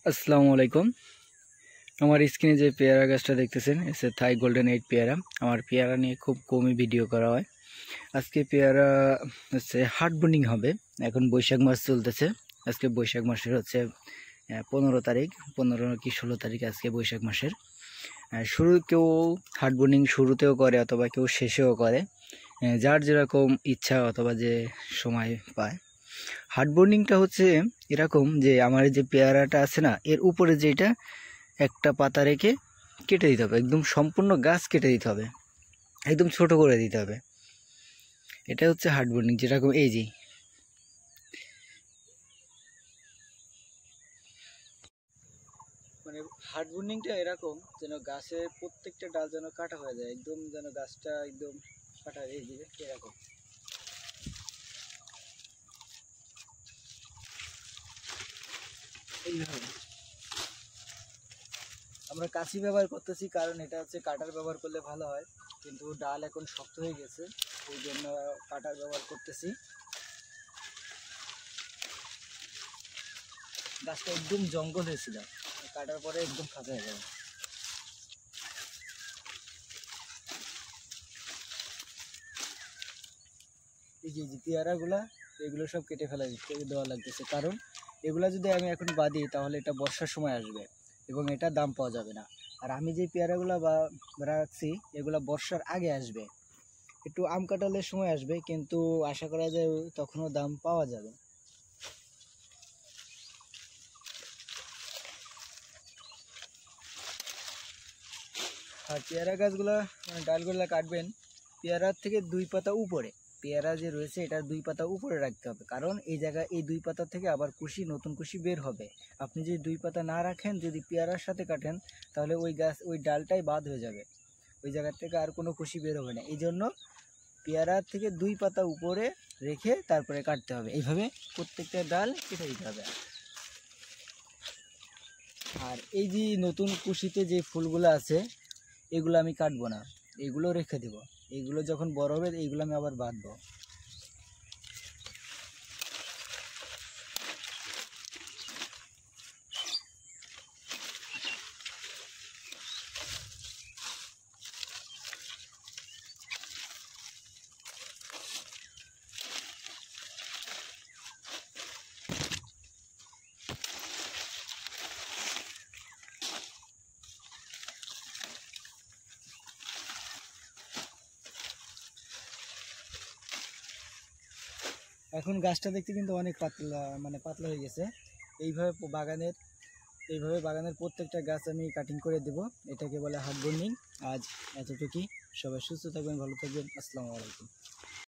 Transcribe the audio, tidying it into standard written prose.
আসসালামু আলাইকুম। আমার স্ক্রিনে যে পেয়ারা গাছটা দেখতেছেন এসে থাই গোল্ডেন 8 পেয়ারা। আমার পেয়ারা নিয়ে খুব কমই ভিডিও করা হয়। আজকে পেয়ারা হচ্ছে হার্ড বোর্ডিং হবে। এখন বৈশাখ মাস চলতেছে। আজকে বৈশাখ মাসের হচ্ছে 15 তারিখ, 15 কি 16 তারিখ আজকে বৈশাখ মাসের। শুরু কেউ হার্ড বোর্ডিং শুরুতেও করে অথবা কেউ শেষেও করে, যার যেরকম ইচ্ছা অথবা যে সময় পায়। হার্ড বোর্ডিংটা হচ্ছে এরকম যে আমার যে পেয়ারাটা আছে না, এর উপরে যেটা একটা পাতা রেখে কেটে দিতে হবে, একদম সম্পূর্ণ গাছ কেটে দিতে হবে, একদম ছোট করে দিতে হবে। এটা হচ্ছে হার্ড বোর্ডিং। যেরকম এই যে মানে হার্ড বোর্ডিংটা এরকম যেন গাছের প্রত্যেকটা ডাল যেন কাটা হয়ে যায়, একদম যেন গাছটা একদম কাটা হয়ে যাবে এরকম। এইভাবে আমরা কাঁচি ব্যবহার করতেছি, কারণ এটা হচ্ছে কাটার ব্যবহার করলে ভালো হয়, কিন্তু ডাল এখন শক্ত হয়ে গেছে, ওই জন্য কাটার ব্যবহার করতেছি। গাছটা একদম জঙ্গল হয়েছিল, কাটার পরে একদম ফাঁকা হয়ে যাবে। এই যে পেয়ারাগুলা, এগুলো সব কেটে ফেলা দেওয়া লাগতেছে, কারণ এগুলা যদি আমি এখন বাদি তাহলে এটা বর্ষার সময় আসবে এবং এটা দাম পাওয়া যাবে না। আর আমি যে পেয়ারাগুলা রাখছি এগুলা বর্ষার আগে আসবে, একটু আম কাঁঠালের সময় আসবে, কিন্তু আশা করা যায় তখনও দাম পাওয়া যাবে। আর পেয়ারা গাছগুলা ডালগুলা কাটবেন পেয়ারার থেকে 2 পাতা উপরে। পেয়ারা যে রয়েছে এটার 2 পাতা উপরে রাখতে হবে, কারণ এই জায়গায় এই 2 পাতা থেকে আবার কুশি, নতুন কুশি বের হবে। আপনি যদি 2 পাতা না রাখেন, যদি পেয়ারার সাথে কাটেন, তাহলে ওই গাছ ওই ডালটাই বাদ হয়ে যাবে, ওই জায়গা থেকে আর কোনো কুশি বের হবে না। এই জন্য পেয়ারার থেকে 2 পাতা উপরে রেখে তারপরে কাটতে হবে। এইভাবে প্রত্যেকটা ডাল কেটে দিতে হবে। আর এই যে নতুন কুশিতে যে ফুলগুলো আছে এগুলো আমি কাটবো না, এগুলো রেখে দেবো। এইগুলো যখন বড় হবে এইগুলো আমি আবার বাঁধবো। এখন গাছটা দেখতে কিন্তু অনেক পাতলা, মানে পাতলা হয়ে গেছে। এইভাবে বাগানের প্রত্যেকটা গাছ আমি কাটিং করে দেব। এটাকে বলে হার্ড বোর্ডিং। আজ এতটুকুই। সবাই সুস্থ থাকবেন, ভালো থাকবেন। আসসালামু আলাইকুম।